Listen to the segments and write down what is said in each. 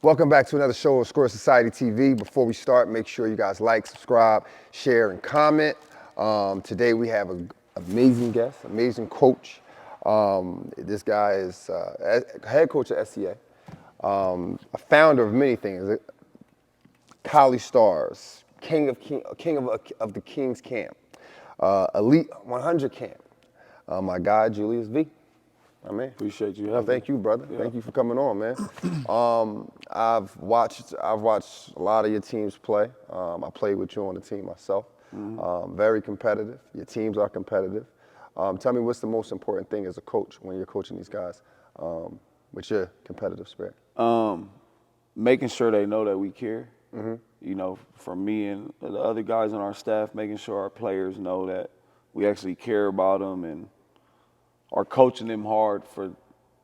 Welcome back to another show of Square Society TV. Before we start, make sure you guys like, subscribe, share, and comment. Today we have an amazing guest, amazing coach. This guy is head coach at SCA, a founder of many things, college stars, king of the Kings camp, elite 100 camp. My guy Julius V. I mean, appreciate you having me. Thank you, brother. Yeah. Thank you for coming on, man. I've watched a lot of your teams play. I played with you on the team myself. Very competitive. Your teams are competitive. Tell me, what's the most important thing as a coach when you're coaching these guys with your competitive spirit? Making sure they know that we care. You know, from me and the other guys on our staff, making sure our players know that we actually care about them and are coaching them hard for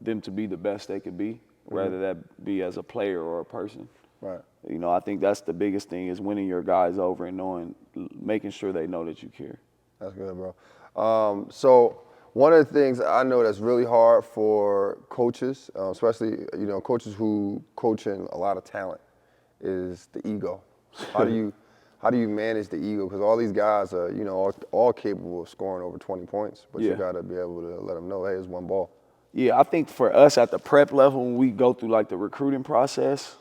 them to be the best they could be, whether that be as a player or a person. Right. You know, I think that's the biggest thing is winning your guys over and making sure they know that you care. That's good, bro. So one of the things I know that's really hard for coaches, especially, coaches who coaching a lot of talent, is the ego. How do you manage the ego? Because all these guys are, all capable of scoring over 20 points, but you got to be able to let them know, hey, it's one ball. Yeah, I think for us at the prep level, when we go through like the recruiting process,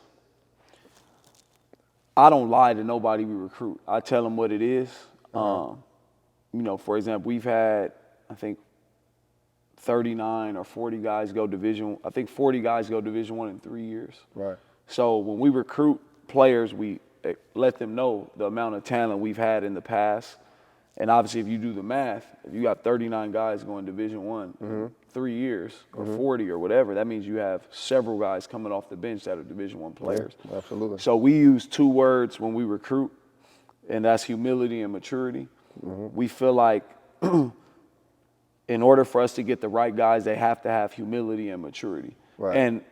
I don't lie to nobody we recruit. I tell them what it is. For example, we've had, I think, 39 or 40 guys go Division. I think 40 guys go Division I in 3 years. Right. So when we recruit players, we let them know the amount of talent we've had in the past. And obviously, if you do the math, if you got 39 guys going Division I in 3 years, or 40 or whatever, that means you have several guys coming off the bench that are Division I players. Yeah, absolutely. So we use two words when we recruit, and that's humility and maturity. We feel like in order for us to get the right guys, they have to have humility and maturity. Right. And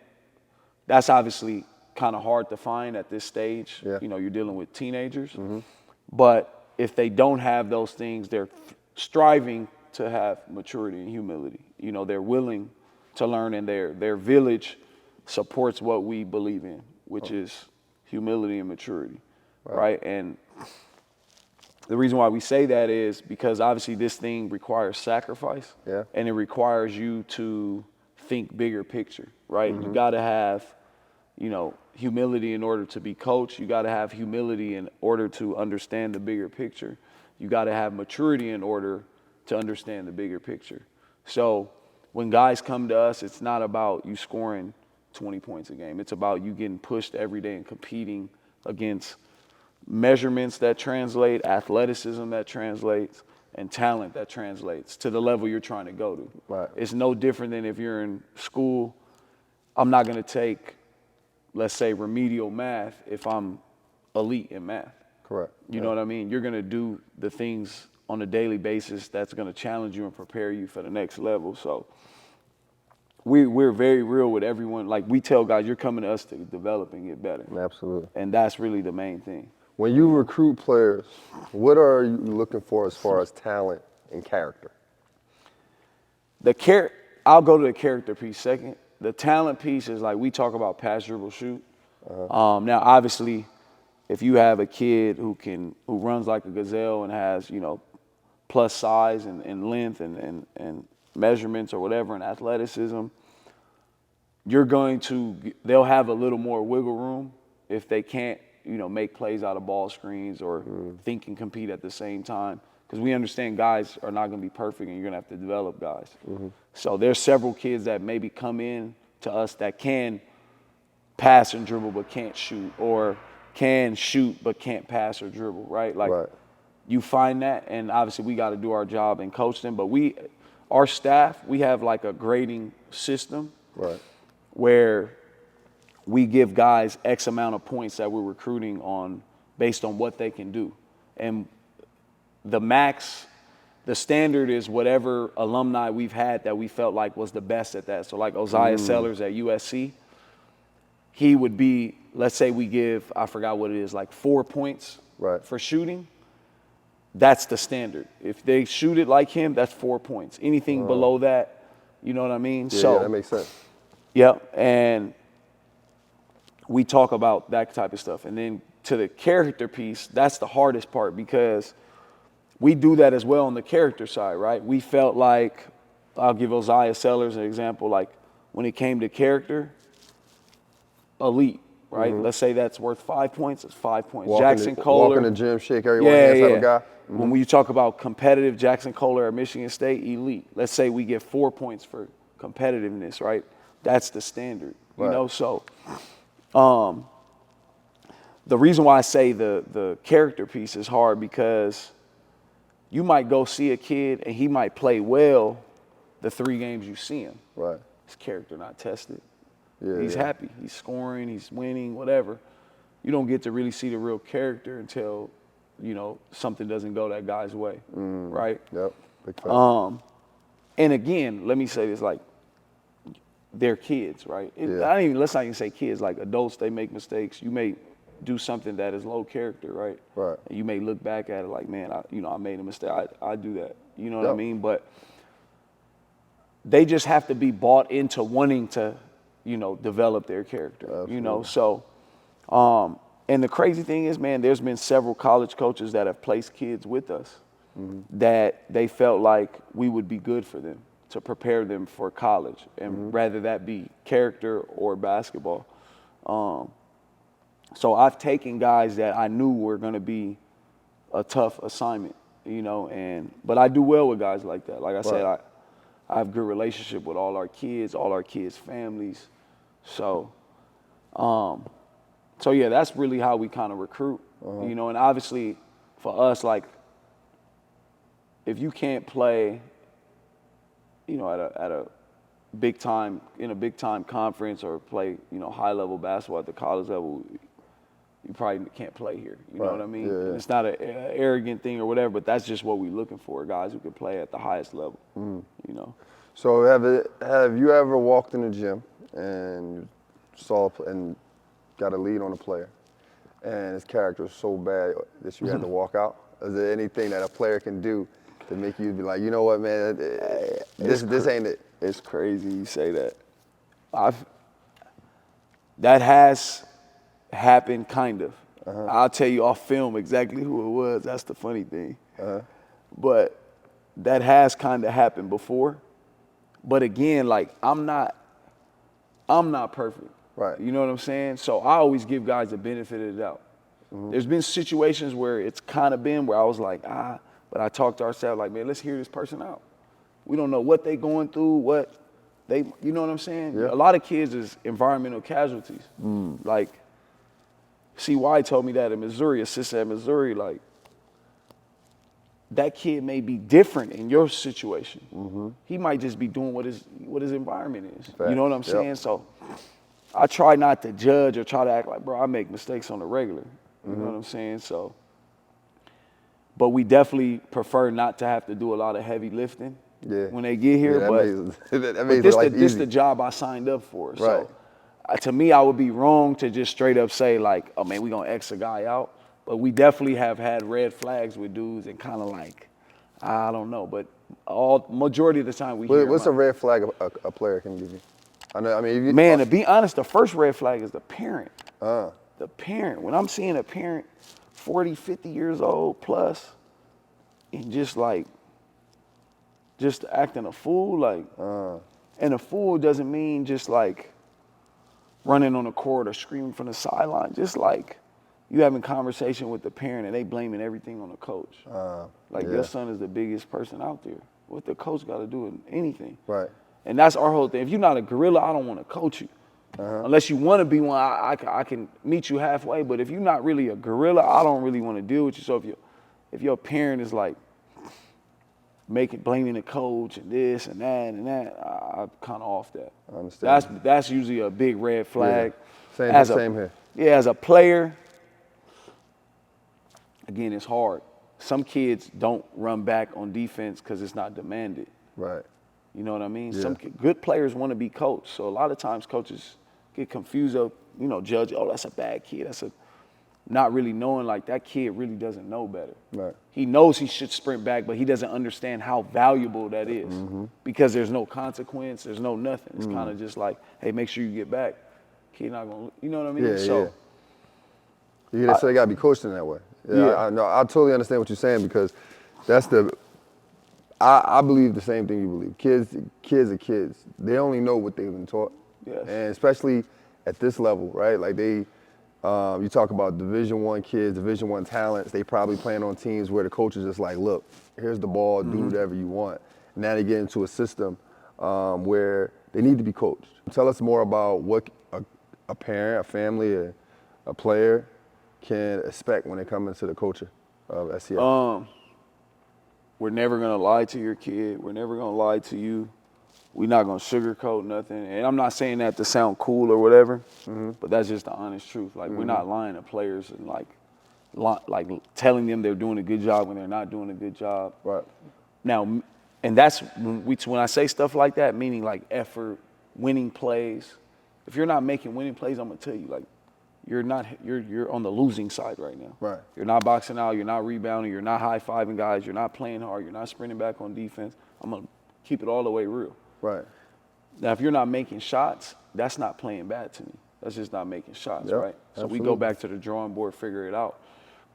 that's obviously kind of hard to find at this stage. Yeah. You're dealing with teenagers. But if they don't have those things, they're striving to have maturity and humility. They're willing to learn, and their village supports what we believe in, which is humility and maturity, right? And the reason why we say that is because obviously this thing requires sacrifice, and it requires you to think bigger picture, right? You got to have, humility in order to be coached. You got to have humility in order to understand the bigger picture. You got to have maturity in order to understand the bigger picture. So when guys come to us, it's not about you scoring 20 points a game. It's about you getting pushed every day and competing against measurements that translate, athleticism that translates, and talent that translates to the level you're trying to go to. Right. It's no different than if you're in school. I'm not going to take, let's say, remedial math if I'm elite in math. Correct. You know what I mean? You're going to do the things on a daily basis that's going to challenge you and prepare you for the next level. So we're very real with everyone. Like, we tell guys, you're coming to us to develop and get better. Absolutely. And that's really the main thing. When you recruit players, what are you looking for as far as talent and character? I'll go to the character piece second. The talent piece is like we talk about pass, dribble, shoot. Now, obviously, if you have a kid who runs like a gazelle and has, plus size and length and measurements or whatever and athleticism, they'll have a little more wiggle room if they can't, make plays out of ball screens or think and compete at the same time. Because we understand guys are not going to be perfect and you're going to have to develop guys. So there's several kids that maybe come in to us that can pass and dribble but can't shoot, or can shoot but can't pass or dribble, right? You find that, and obviously we got to do our job and coach them. But our staff, we have like a grading system where we give guys X amount of points that we're recruiting on based on what they can do. And the standard is whatever alumni we've had that we felt like was the best at that. So like Isaiah Sellers at USC, he would be, let's say we give, I forgot what it is, like 4 points for shooting. That's the standard. If they shoot it like him, that's 4 points. Anything below that, you know what I mean? Yeah, that makes sense. Yep. And we talk about that type of stuff. And then to the character piece, that's the hardest part because we do that as well on the character side, right? We felt like, I'll give Isaiah Sellers an example, like when it came to character, elite, right? Let's say that's worth 5 points, it's 5 points. Jackson Kohler. Walk in the gym, shake everyone hands type of guy. When you talk about competitive, Jackson Kohler at Michigan State, elite. Let's say we get 4 points for competitiveness, right? That's the standard, you know? So the reason why I say the character piece is hard because you might go see a kid and he might play well the 3 games you see him. Right. His character not tested. Yeah, He's happy, he's scoring, he's winning, whatever. You don't get to really see the real character until, you know, something doesn't go that guy's way, right? Yep. Big fact. And again, let me say this, like, they're kids, right? Let's not even say kids, like adults, they make mistakes. You may do something that is low character, right? Right. And you may look back at it like, man, I made a mistake. I do that. You know what I mean? But they just have to be bought into wanting to, you know, develop their character. Absolutely. You know, so and the crazy thing is, man, there's been several college coaches that have placed kids with us that they felt like we would be good for them to prepare them for college, and rather that be character or basketball. So I've taken guys that I knew were going to be a tough assignment, you know, but I do well with guys like that. Like I said, I have good relationship with all our kids' families. So, yeah, that's really how we kind of recruit, you know, and obviously for us, like, if you can't play, you know, at a big time conference or play, you know, high level basketball at the college level, you probably can't play here. You know what I mean? Yeah. It's not an arrogant thing or whatever, but that's just what we're looking for, guys who can play at the highest level, you know. So have you ever walked in the gym and saw and got a lead on a player and his character was so bad that you had to walk out? Is there anything that a player can do to make you be like, you know what, man, this ain't it? It's crazy you say that. That has happened, kind of. I'll tell you off film exactly who it was. That's the funny thing. But that has kind of happened before. But again, like, I'm not perfect. Right. You know what I'm saying? So I always give guys the benefit of the doubt. There's been situations where it's kind of been where I was like, but I talked to ourselves like, man, let's hear this person out. We don't know what they going through, you know what I'm saying? Yeah. A lot of kids is environmental casualties. Like, CY told me that in Missouri, assistant at Missouri, like, that kid may be different in your situation. He might just be doing what his environment is. Fact. You know what I'm saying? So I try not to judge or try to act like, bro, I make mistakes on the regular. You know what I'm saying? So, but we definitely prefer not to have to do a lot of heavy lifting when they get here. But this the job I signed up for. Right. So to me, I would be wrong to just straight up say like, oh man, we gonna X a guy out. But we definitely have had red flags with dudes and kind of like, I don't know. But majority of the time we hear what's a red flag a player can give you? Man, to be honest, the first red flag is the parent. The parent. When I'm seeing a parent 40, 50 years old plus and just acting a fool, like, and a fool doesn't mean just like running on the court or screaming from the sideline, just like you having conversation with the parent and they blaming everything on the coach. Your son is the biggest person out there. What the coach got to do in anything? Right. And that's our whole thing. If you're not a gorilla, I don't want to coach you. Unless you want to be one, I can meet you halfway. But if you're not really a gorilla, I don't really want to deal with you. So if your parent is like blaming the coach and this and that, I'm kind of off that. I understand. That's usually a big red flag. Yeah. Same here. Yeah, as a player, again, it's hard. Some kids don't run back on defense because it's not demanded. Right. You know what I mean? Yeah. Some good players want to be coached. So a lot of times coaches get confused of, judge, oh, that's a bad kid. That's not really knowing, like, that kid really doesn't know better. Right. He knows he should sprint back, but he doesn't understand how valuable that is because there's no consequence, there's no nothing. It's kind of just like, hey, make sure you get back. kid not gonna, you know what I mean? Yeah, So yeah. They say they gotta be coached in that way. Yeah, Yeah. I know. I totally understand what you're saying because that's the. I believe the same thing you believe. Kids are kids. They only know what they've been taught, Yes. and especially at this level, right? Like you talk about Division I kids, Division I talents. They probably playing on teams where the coach is just like, look, here's the ball, do whatever you want. And now they get into a system where they need to be coached. Tell us more about what a parent, a family, a player can expect when they come into the culture of SCA. We're never gonna lie to your kid. We're never gonna lie to you. We're not gonna sugarcoat nothing. And I'm not saying that to sound cool or whatever, but that's just the honest truth. Like we're not lying to players and like telling them they're doing a good job when they're not doing a good job. Right. Now, and that's when I say stuff like that, meaning like effort, winning plays. If you're not making winning plays, I'm gonna tell you like you're on the losing side right now. Right. You're not boxing out, you're not rebounding, you're not high-fiving guys, you're not playing hard, you're not sprinting back on defense. I'm gonna keep it all the way real. Right. Now, if you're not making shots, that's not playing bad to me. That's just not making shots, Yep, right? So we absolutely. go back to the drawing board, figure it out.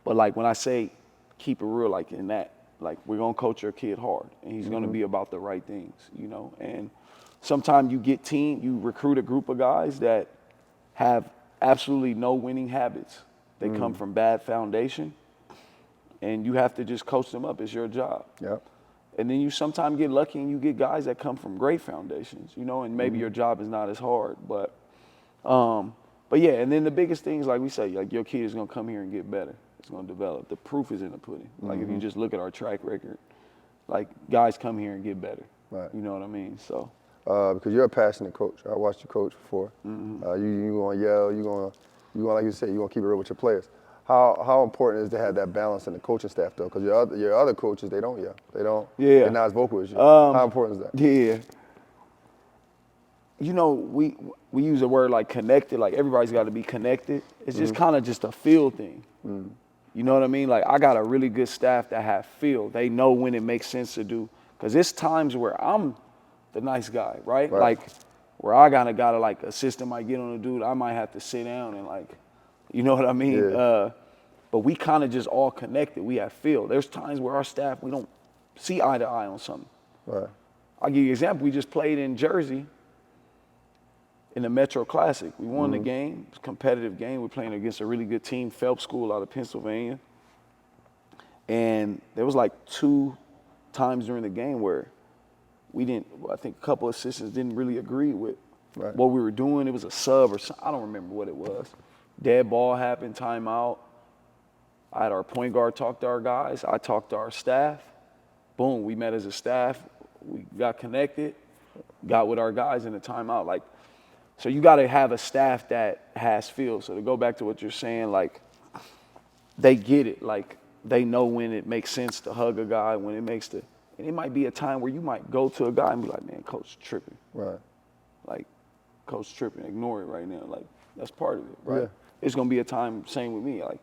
But like when I say keep it real, like in that, like we're gonna coach your kid hard, and he's gonna be about the right things, you know. And sometimes you recruit a group of guys that have absolutely no winning habits. They come from bad foundation, and you have to just coach them up. It's your job. Yep. And then you sometimes get lucky and you get guys that come from great foundations, you know, and maybe your job is not as hard. But yeah, and then the biggest thing is like we say, like your kid is gonna come here and get better. It's gonna develop. The proof is in the pudding. Like if you just look at our track record, like guys come here and get better. Right. You know what I mean? So Because you're a passionate coach. I watched you coach before. You gonna yell. You gonna like you said. You gonna keep it real with your players. How important is to have that balance in the coaching staff though? Because your other coaches they don't yell. They don't. Yeah. They're not as vocal as you. How important is that? yeah. You know, we use a word like connected, like everybody's got to be connected. It's just kind of just a feel thing. You know what I mean? Like I got a really good staff that have feel. They know when it makes sense to do. Because it's times where I'm the nice guy, right? Like where I gotta like a system might get on a dude, I might have to sit down and like, you know what I mean? Yeah. But we kind of just all connected. We have feel. There's times where our staff, we don't see eye to eye on something. Right. I'll give you an example. We just played in Jersey in the Metro Classic. We won the game. It was a competitive game. We're playing against a really good team, Phelps School out of Pennsylvania. And there was like 2 times during the game where I think a couple of assistants didn't really agree with what we were doing. It was a sub or something. I don't remember what it was. Dead ball happened, timeout. I had our point guard talk to our guys. I talked to our staff. Boom, we met as a staff. We got connected, got with our guys in the timeout. Like, so you got to have a staff that has feel. So to go back to what you're saying, like, they get it. Like, they know when it makes sense to hug a guy, when it makes and it might be a time where you might go to a guy and be like, man, coach tripping. Right. Like, coach tripping, ignore it right now. Like, that's part of it, right? Yeah. It's going to be a time, same with me. Like,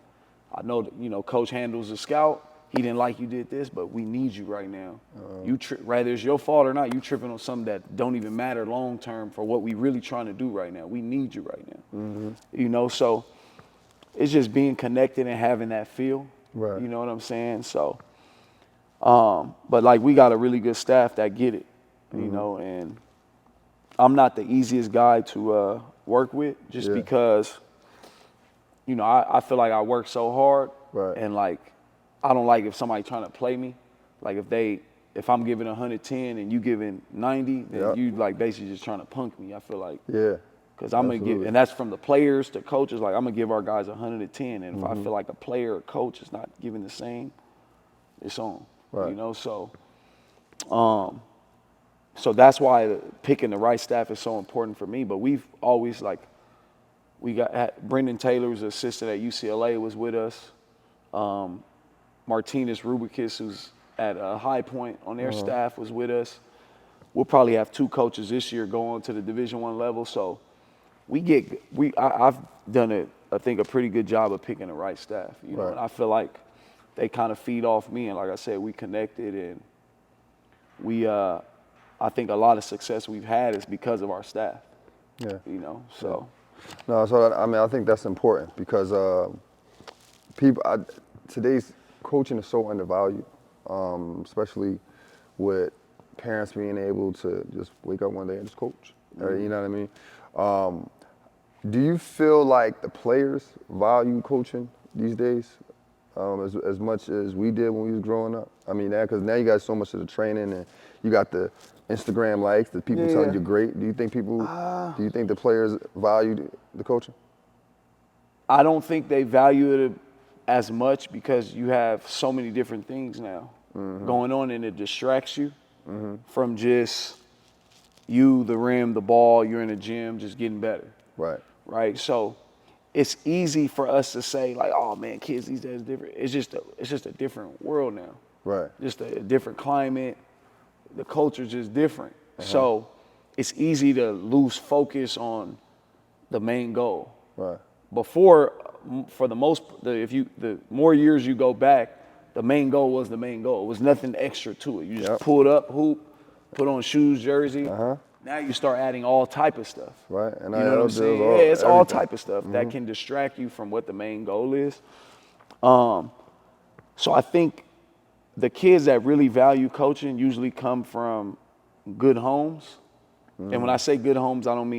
I know that, you know, coach handles a scout. He didn't like you did this, but we need you right now. Whether it's your fault or not, you tripping on something that don't even matter long term for what we really trying to do right now. We need you right now. You know, so it's just being connected and having that feel. Right. You know what I'm saying? So, but like we got a really good staff that get it, you know, and I'm not the easiest guy to work with just because, you know, I feel like I work so hard and like, I don't like if somebody trying to play me. Like if I'm giving 110 and you giving 90, then you like basically just trying to punk me. I feel like, because I'm going to give, and that's from the players to coaches, like I'm going to give our guys 110. And if I feel like a player or coach is not giving the same, it's on, you know? So, so that's why picking the right staff is so important for me. But we've always we got Brendan Taylor's assistant at UCLA was with us. Martinez Rubicus, who's at High Point on their staff, was with us. We'll probably have 2 coaches this year going to the Division I level. So I've done I think a pretty good job of picking the right staff. You know, and I feel like they kind of feed off me. And like I said, we connected, and I think a lot of success we've had is because of our staff. You know, so. No, so I mean, I think that's important because today's coaching is so undervalued, especially with parents being able to just wake up one day and just coach. You know what I mean? Do you feel like the players value coaching these days as much as we did when we was growing up? I mean, because now you got so much of the training and you got the Instagram likes, the people telling you great. Do you think do you think the players value the coaching? I don't think they value it as much because you have so many different things now going on, and it distracts you from just you, the rim, the ball, you're in the gym, just getting better. Right. So it's easy for us to say like, oh man, kids these days are different. It's just a different world now. Just a different climate. The culture's just different. So it's easy to lose focus on the main goal. Before, for the more years you go back, the main goal was the main goal. It was nothing extra to it. You just pulled up, hoop, put on shoes, jersey. Now you start adding all type of stuff. And you know what I'm saying? Yeah, it's all type of stuff that can distract you from what the main goal is. So I think the kids that really value coaching usually come from good homes. And when I say good homes, I don't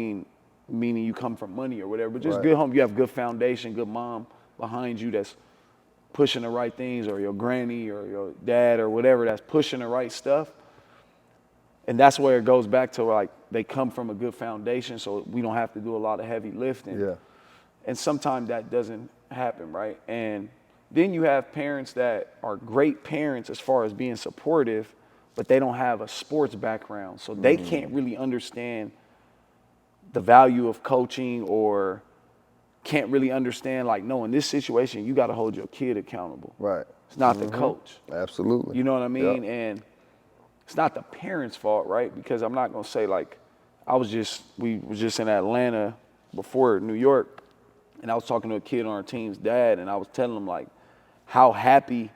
meaning you come from money or whatever, but just good home. You have good foundation, good mom behind you that's pushing the right things, or your granny or your dad or whatever that's pushing the right stuff. And that's where it goes back to like they come from a good foundation, so we don't have to do a lot of heavy lifting. And sometimes that doesn't happen, right? And then you have parents that are great parents as far as being supportive, but they don't have a sports background, so they can't really understand the value of coaching, or can't really understand like, no, in this situation, you got to hold your kid accountable. It's not the coach. Absolutely. You know what I mean? And it's not the parents' fault, right? Because I'm not going to say like, we was just in Atlanta before New York, and I was talking to a kid on our team's dad, and I was telling him like how happy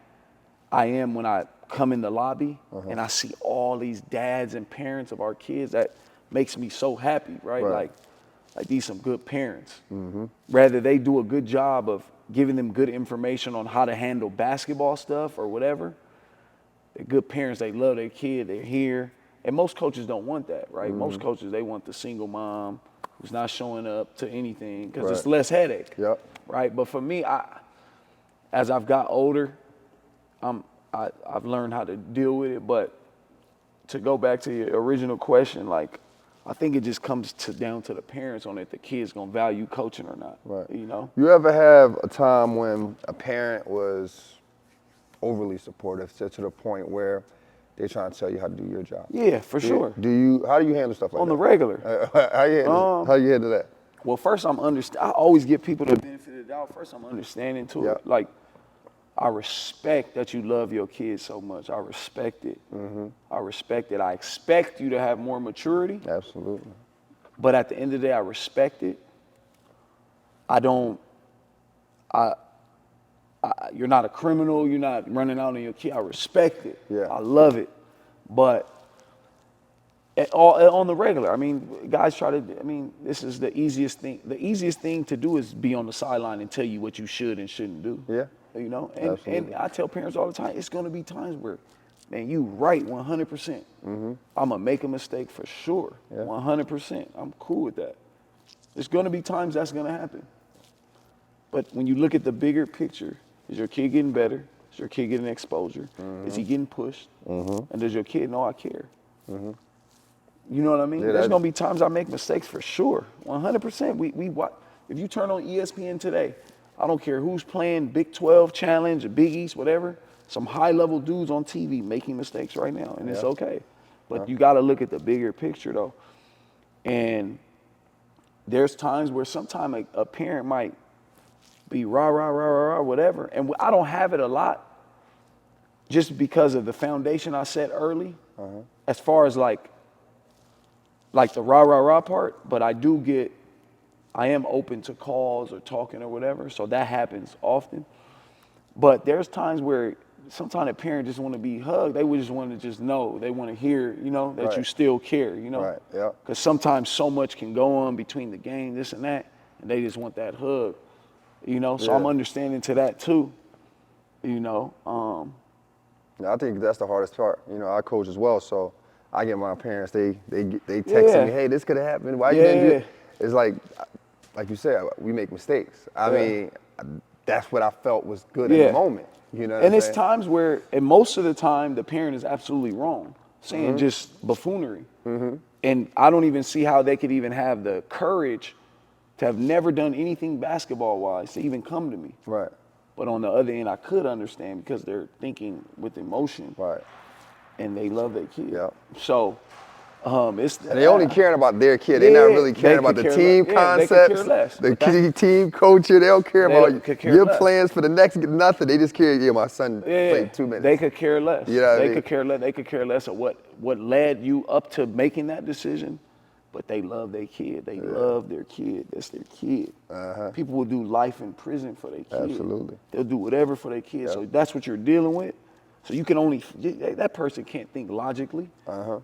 I am when I come in the lobby and I see all these dads and parents of our kids. That makes me so happy, right? Like these some good parents. Rather they do a good job of giving them good information on how to handle basketball stuff or whatever. They're good parents. They love their kid. They're here. And most coaches don't want that, right? Most coaches, they want the single mom who's not showing up to anything because it's less headache, right? But for me, as I've got older, I've learned how to deal with it. But to go back to your original question, like, I think it just comes down to the parents on if the kid's gonna value coaching or not. You know? You ever have a time when a parent was overly supportive to the point where they're trying to tell you how to do your job? Yeah, for sure. How do you handle stuff like that? On the regular. How you handle that? Well, first I always give people the benefit of the doubt. First I'm understanding to it. Like, I respect that you love your kids so much. I respect it. I respect it. I expect you to have more maturity. Absolutely. But at the end of the day, I respect it. You're not a criminal. You're not running out on your kid. I respect it. I love it. But on the regular, I mean, guys this is the easiest thing. The easiest thing to do is be on the sideline and tell you what you should and shouldn't do. You know, and I tell parents all the time, it's going to be times where, man, you right 100%. I'm going to make a mistake for sure, 100%. I'm cool with that. There's going to be times that's going to happen. But when you look at the bigger picture, is your kid getting better? Is your kid getting exposure? Is he getting pushed? And does your kid know I care? You know what I mean? There's going to be times I make mistakes for sure, 100%. If you turn on ESPN today, I don't care who's playing Big 12 Challenge or Big East, whatever. Some high-level dudes on TV making mistakes right now, and it's okay. But you got to look at the bigger picture, though. And there's times where sometimes a parent might be rah, rah, rah, rah, rah, whatever. And I don't have it a lot just because of the foundation I set early as far as like the rah, rah, rah part. But I am open to calls or talking or whatever, so that happens often. But there's times where sometimes a parent just want to be hugged. They would just want to just know. They want to hear, that you still care, Because sometimes so much can go on between the game, this and that. and they just want that hug, you know. So I'm understanding to that too, you know. Yeah, I think that's the hardest part. You know, I coach as well, so I get my parents. They texting me, hey, this could have happened. Why you didn't do it? It's like you said, we make mistakes. I mean, that's what I felt was good in the moment. You know what I'm it's saying? times where, and most of the time, the parent is absolutely wrong, saying just buffoonery. And I don't even see how they could even have the courage to have never done anything basketball-wise to even come to me. Right. But on the other end, I could understand because they're thinking with emotion. Right. And they love their kid. Yep. So it's and they only caring about their kid. They're not really caring about the team concepts, they could care less. the team culture. They don't care about your plans for the next nothing. They just care. Yeah, my son played 2 minutes. They could care less. You know what I mean? Could care less. They could care less of what led you up to making that decision. But they love their kid. They love their kid. That's their kid. People will do life in prison for their kid. Absolutely. They'll do whatever for their kid. So that's what you're dealing with. So you can only, that person can't think logically.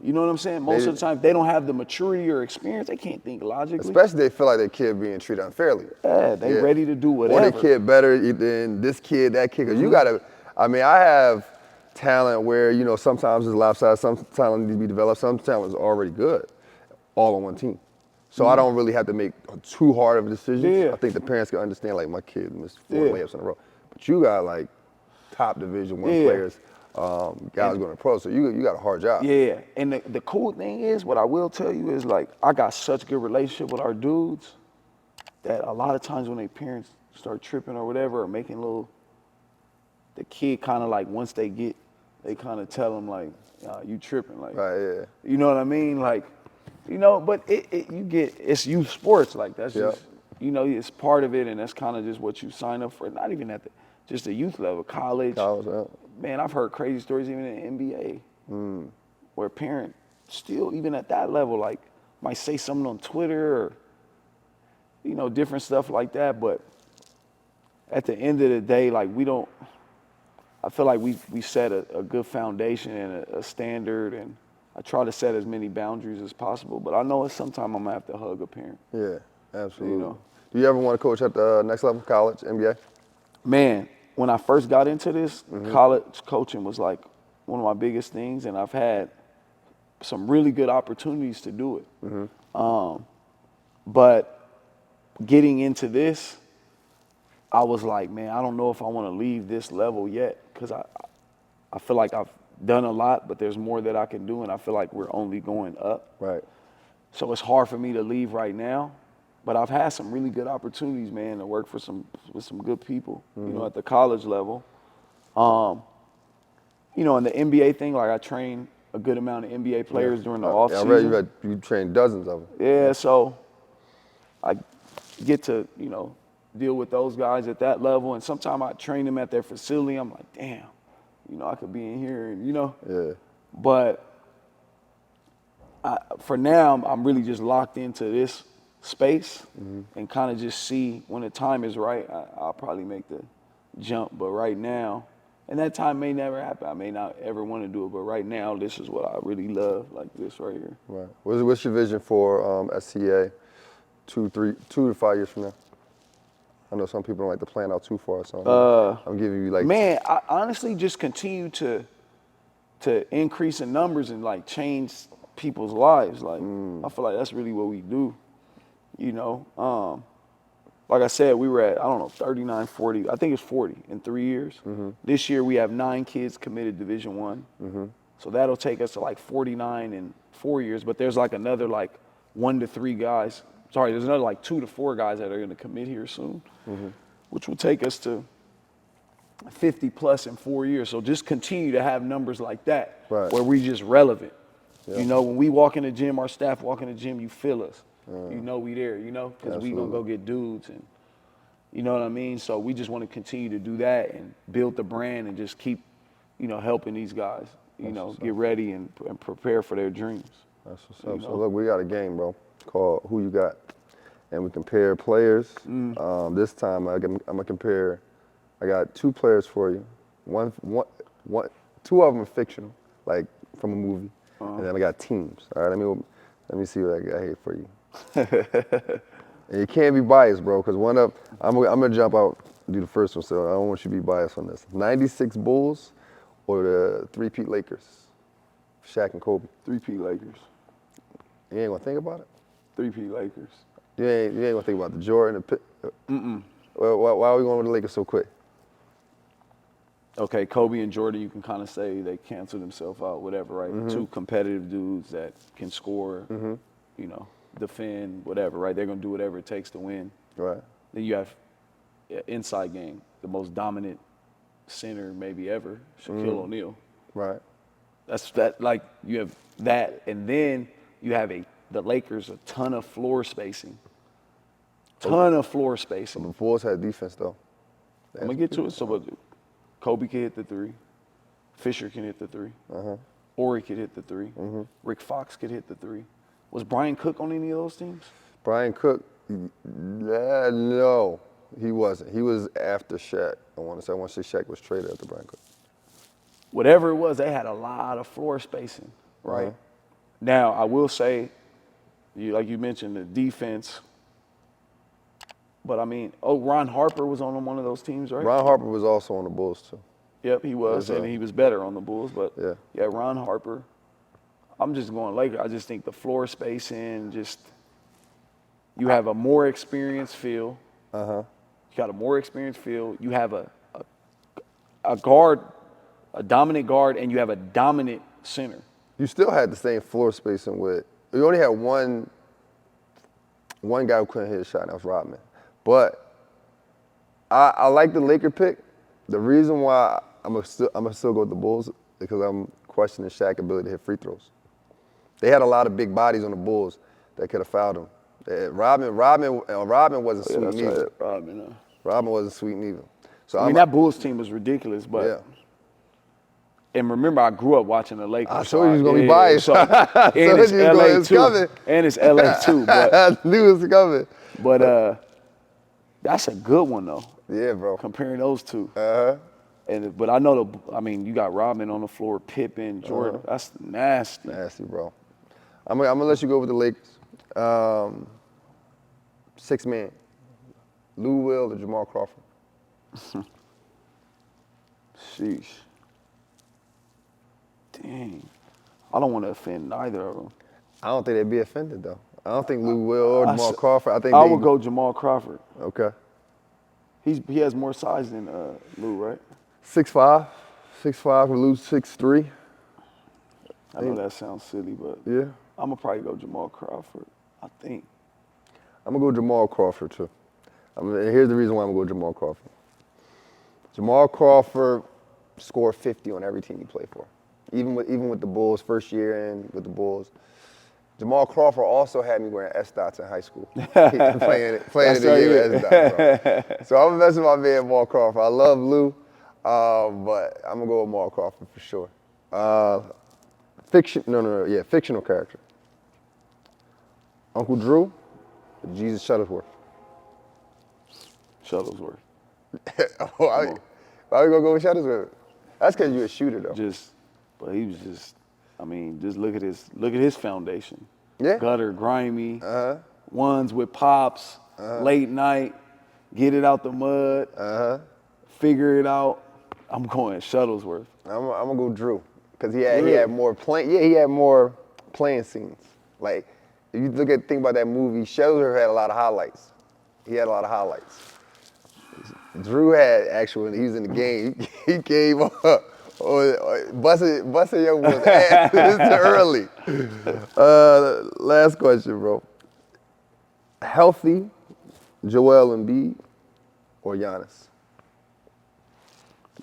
You know what I'm saying? Most of the time, if they don't have the maturity or experience, they can't think logically. Especially they feel like their kid being treated unfairly. Yeah, they ready to do whatever. Or their kid better than this kid, that kid. Because you got to, I mean, I have talent where, you know, sometimes it's lopsided, some talent needs to be developed, some talent is already good, all on one team. So I don't really have to make too hard of a decision. I think the parents can understand, like, my kid missed 4 layups in a row. But you got, like, top Division I players, guys going to pro, so you got a hard job. Yeah, and the cool thing is, what I will tell you is, like, I got such good relationship with our dudes that a lot of times when their parents start tripping or whatever, or making the kid kind of like, once they kind of tell them, like, you tripping, like, you know what I mean? Like, you know, but it's youth sports, like, that's just, you know, it's part of it, and that's kind of just what you sign up for, not even at just the youth level, college. Man, I've heard crazy stories even in the NBA, where parents still, even at that level, like, might say something on Twitter or, you know, different stuff like that. But at the end of the day, like, I feel like we set a good foundation and a standard, and I try to set as many boundaries as possible. But I know sometimes I'm gonna have to hug a parent. Yeah, absolutely. You know? Do you ever want to coach at the next level, college, NBA? Man, when I first got into this, college coaching was like one of my biggest things, and I've had some really good opportunities to do it. But getting into this, I was like, man, I don't know if I want to leave this level yet, because I feel like I've done a lot, but there's more that I can do, and I feel like we're only going up. Right. So it's hard for me to leave right now. But I've had some really good opportunities, man, to work with some good people, you know, at the college level. You know, in the NBA thing, like, I train a good amount of NBA players during the off season. I read you trained dozens of them. Yeah, so I get to, you know, deal with those guys at that level, and sometimes I train them at their facility. I'm like, damn, you know, I could be in here, and, you know. Yeah. But for now, I'm really just locked into this space and kind of just see when the time is right, I'll probably make the jump. But right now, and that time may never happen, I may not ever want to do it, but right now, this is what I really love, like this right here. Right. What's your vision for SCA 2 to 5 years from now? I know some people don't like to plan out too far, so I'm giving you, like, man, I honestly just continue to increase in numbers and, like, change people's lives. Like, I feel like that's really what we do. You know, like I said, we were at, I don't know, 39, 40. I think it's 40 in 3 years. This year we have 9 kids committed Division I. So that'll take us to like 49 in 4 years. But there's like another like 1 to 3 guys. Sorry, there's another like 2 to 4 guys that are going to commit here soon, which will take us to 50 plus in 4 years. So just continue to have numbers like that, where we just relevant. You know, when we walk in the gym, our staff walk in the gym, you feel us. You know we there, you know, because we gonna go get dudes, and you know what I mean? So we just want to continue to do that and build the brand and just keep, you know, helping these guys, you know, get ready and prepare for their dreams. That's what's up. So look, we got a game, bro, called Who You Got, and we compare players. This time I'm gonna compare. I got 2 players for you. One, 2 of them are fictional, like from a movie, and then I got teams. All right, let me see what I got here for you. And you can't be biased, bro, because I'm gonna jump out and do the first one, so I don't want you to be biased on this. 96 Bulls or the three-peat Lakers? Shaq and Kobe. Three-peat Lakers. You ain't gonna think about it? Three-peat Lakers. You ain't gonna think about the Jordan, the Pitt? Well, why are we going with the Lakers so quick? Okay, Kobe and Jordan, you can kind of say they canceled themselves out, whatever, right? Two competitive dudes that can score, you know, defend, whatever, right? They're going to do whatever it takes to win. Right. Then you have inside game, the most dominant center maybe ever, Shaquille O'Neal. Right. Like you have that, and then you have the Lakers a ton of floor spacing. Ton of floor spacing. The Bulls had defense, though. I'm going to get to it. So, but Kobe can hit the three. Fisher can hit the three. Horry could hit the three. Rick Fox could hit the three. Was Brian Cook on any of those teams? Brian Cook, no, he wasn't. He was after Shaq. I want to say Shaq was traded after Brian Cook. Whatever it was, they had a lot of floor spacing, right? Now, I will say, like you mentioned, the defense. But, I mean, Ron Harper was on one of those teams, right? Ron Harper was also on the Bulls, too. Yep, he was, and he was better on the Bulls. But, yeah, Ron Harper. I'm just going Lakers. I just think the floor spacing, you have a more experienced feel. You got a more experienced feel. You have a guard, a dominant guard, and you have a dominant center. You still had the same floor spacing with – you only had one guy who couldn't hit a shot, and that was Rodman. But I like the Laker pick. The reason why I'm gonna still go with the Bulls is because I'm questioning Shaq's ability to hit free throws. They had a lot of big bodies on the Bulls that could have fouled him. Rodman wasn't sweet neither. Right. Rodman wasn't sweet neither. So I mean, that Bulls team was ridiculous, but. Yeah. And remember, I grew up watching the Lakers. I told you he was gonna be biased. So, and it's LA too. Coming. And it's LA too. But, I knew it was coming. But that's a good one though. Yeah, bro. Comparing those two. But I know you got Rodman on the floor, Pippen, Jordan. That's nasty. Nasty, bro. I'm gonna let you go with the Lakers. 6 man. Lou Will or Jamal Crawford? Sheesh. Dang. I don't want to offend neither of them. I don't think they'd be offended, though. I don't think Lou Will or Jamal Crawford. I would go Jamal Crawford. Okay. He has more size than Lou, right? 6'5", 6'5", Lou 6'3". I know that sounds silly, but yeah, I'm gonna probably go Jamal Crawford. I think. I'm gonna go Jamal Crawford too. Here's the reason why I'm gonna go Jamal Crawford. Jamal Crawford scored 50 on every team he played for, even with the Bulls first year in with the Bulls. Jamal Crawford also had me wearing S-dots in high school, playing in the year with S-dots, bro. So I'm messing with my man Jamal Crawford. I love Lou, but I'm gonna go with Jamal Crawford for sure. Fictional character. Uncle Drew, or Jesus Shuttlesworth. Shuttlesworth. Why are we gonna go with Shuttlesworth? That's because you're a shooter, though. But he was just look at his foundation. Yeah. Gutter, grimy, ones with pops, late night, get it out the mud, figure it out. I'm going Shuttlesworth. I'm gonna go Drew, because he had more playing scenes. Like, if you think about that movie, Shuttlesworth had a lot of highlights. He had a lot of highlights. Drew had when he was in the game, he came up. Busting your boy's ass early. Last question, bro. Healthy Joel Embiid or Giannis?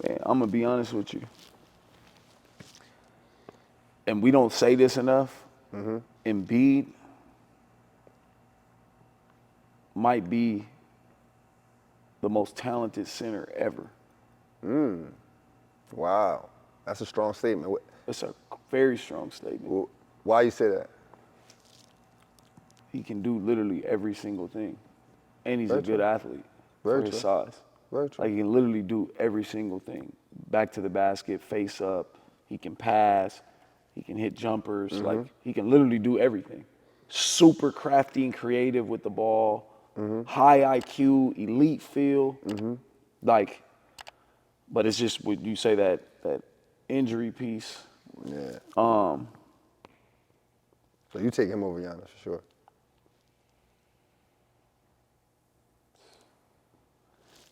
Man, I'm gonna be honest with you. And we don't say this enough. Embiid might be the most talented center ever. Wow, that's a strong statement. It's a very strong statement. Why you say that? He can do literally every single thing, and he's a good athlete for his size. Very true. Like, he can literally do every single thing. Back to the basket, face up. He can pass. He can hit jumpers. Like, he can literally do everything. Super crafty and creative with the ball. high IQ, elite feel. Like, but it's just when you say that injury piece. Yeah. So you take him over Giannis for sure.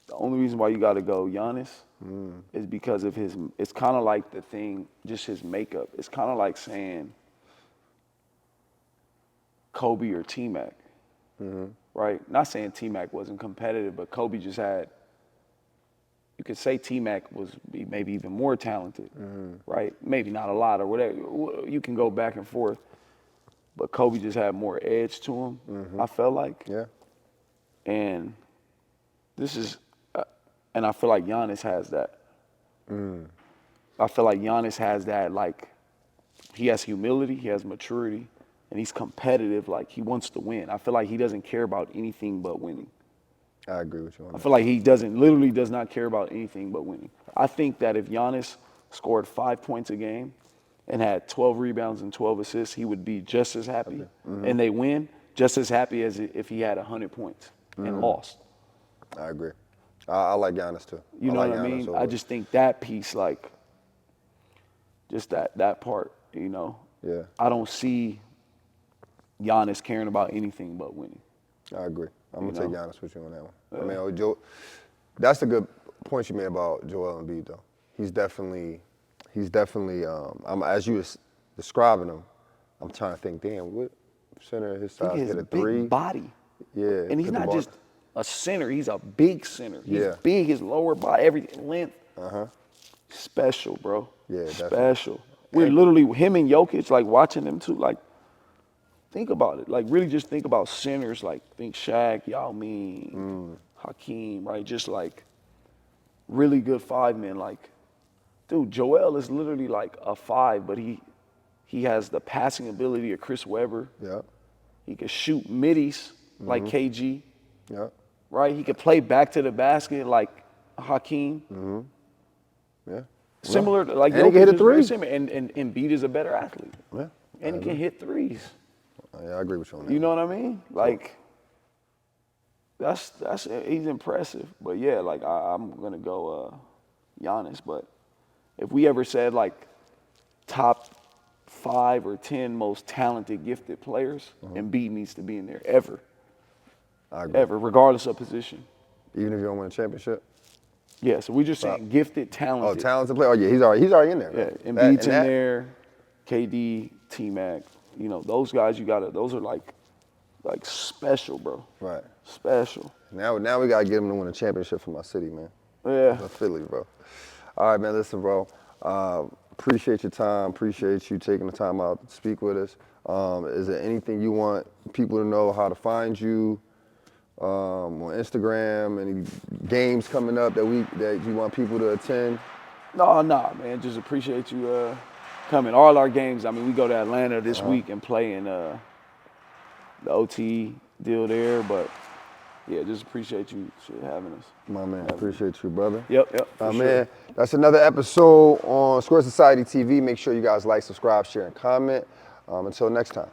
The only reason why you got to go Giannis is because of his. It's kind of like the thing, just his makeup. It's kind of like saying Kobe or T-Mac, right? Not saying T-Mac wasn't competitive, but Kobe just had. You could say T-Mac was maybe even more talented, right? Maybe not a lot or whatever. You can go back and forth, but Kobe just had more edge to him. I felt like. Yeah. And this is. And I feel like Giannis has that. I feel like Giannis has that, like, he has humility, he has maturity, and he's competitive, like, he wants to win. I feel like he doesn't care about anything but winning. I agree with you on that. I feel like he literally does not care about anything but winning. I think that if Giannis scored 5 points a game and had 12 rebounds and 12 assists, he would be just as happy. And they win just as happy as if he had 100 points and lost. I agree. I like Giannis too. You know like what I Giannis mean? over. I just think that piece, like, just that part, you know. Yeah. I don't see Giannis caring about anything but winning. I agree. I'm gonna take Giannis with you on that one. Yeah. I mean, Joe, that's a good point you made about Joel Embiid though. He's definitely. As you was describing him, I'm trying to think. Damn, what center of his size His hit a big three? body. Yeah. And he's put the not ball- just a center. He's a big center. He's Yeah. big, his lower body, everything, length. Special, bro. Yeah, definitely. Special. We're literally, him and Jokic, like, watching them two, like, think about it. Like, really just think about centers, like, think Shaq, Yao Ming, Hakeem, right? Just, like, really good 5 men. Like, dude, Joel is literally like a 5, but he has the passing ability of Chris Webber. Yeah. He can shoot middies like KG, Yeah. right? He could play back to the basket like Hakeem. Yeah. Similar to, like, And he can hit a Jokic is very three. similar, and Embiid is a better athlete. Yeah. And he can hit threes. Yeah, I agree with you on that. You know what I mean? Like, that's he's impressive. But yeah, like, I'm gonna go Giannis. But if we ever said, like, top 5 or 10 most talented, gifted players, Embiid needs to be in there ever. I agree. Ever, regardless of position. Even if you don't win a championship. Yeah, so we're just saying gifted, talented. Oh, talented player. Oh yeah, he's already in there. Yeah, Man. Embiid's in there, KD, T-Mac. You know, those guys those are like special, bro. Right. Special. Now we gotta get him to win a championship for my city, man. Yeah. For Philly, bro. All right, man. Listen, bro. Appreciate your time. Appreciate you taking the time out to speak with us. Is there anything you want people to know how to find you on Instagram? Any games coming up that you want people to attend? No, man. Just appreciate you coming. All our games. I mean, we go to Atlanta this week and play in the OT deal there. But yeah, just appreciate you having us. My man, appreciate you, brother. Yep. for sure. Man, that's another episode on Square Society TV. Make sure you guys like, subscribe, share, and comment. Until next time.